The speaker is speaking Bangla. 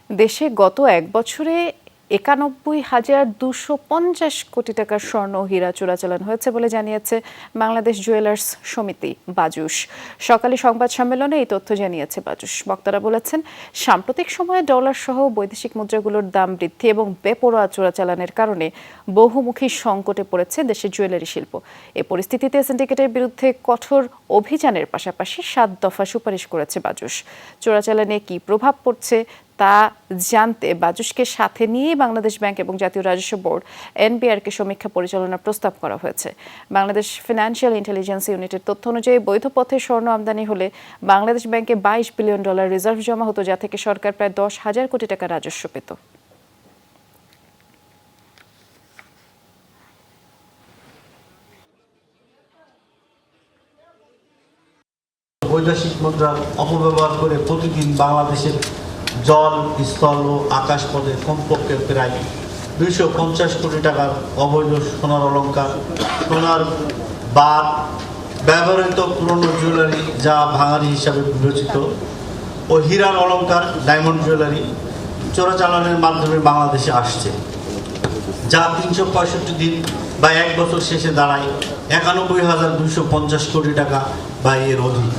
দেশে গত এক বছরে ৯১,২৫০ কোটি টাকার স্বর্ণ ও হীরা চোরাচালান হয়েছে বলে জানিয়েছে বাংলাদেশ জুয়েলার্স সমিতি বাজুস। সকালে সংবাদ সম্মেলনে এই তথ্য জানিয়েছে বাজুস। বক্তারা বলেছেন, সাম্প্রতিক সময়ে ডলার সহ বৈদেশিক মুদ্রাগুলোর দাম বৃদ্ধি এবং বেপরোয়া চোরাচালানের কারণে বহুমুখী সংকটে পড়েছে দেশের জুয়েলারি শিল্প। এ পরিস্থিতিতে সিন্ডিকেটের বিরুদ্ধে কঠোর অভিযানের পাশাপাশি ৭ দফা সুপারিশ করেছে বাজুস। চোরাচালানে কি প্রভাব পড়ছে তা জানতে বাজুসকে সাথে নিয়ে বাংলাদেশ ব্যাংক এবং জাতীয় রাজস্ব বোর্ড এনবিআরকে সমীক্ষা পরিচালনার প্রস্তাব করা হয়েছে। বাংলাদেশ ফিনান্সিয়াল ইন্টেলিজেন্স ইউনিটের তথ্য অনুযায়ী বৈধ পথে স্বর্ণ আমদানি হলে বাংলাদেশ ব্যাংকে $22 বিলিয়ন রিজার্ভ জমা হতো, যা থেকে সরকার প্রায় 10,000 কোটি টাকা রাজস্ব পেত। বৈদেশিক মুদ্রার অপব্যবহার করে প্রতিদিন বাংলাদেশের জল, স্থল ও আকাশপথে কমপক্ষে প্রায় 250 কোটি টাকার অবৈধ সোনার অলংকার, সোনার বার, ব্যবহৃত পুরনো জুয়েলারি যা ভাঙারি হিসাবে বিবেচিত ও হীরার অলংকার, ডায়মন্ড জুয়েলারি চোরাচালানের মাধ্যমে বাংলাদেশে আসছে, যা 365 দিন বা 1 বছর শেষে দাঁড়ায় 91,250 কোটি টাকা বা এর অধিক।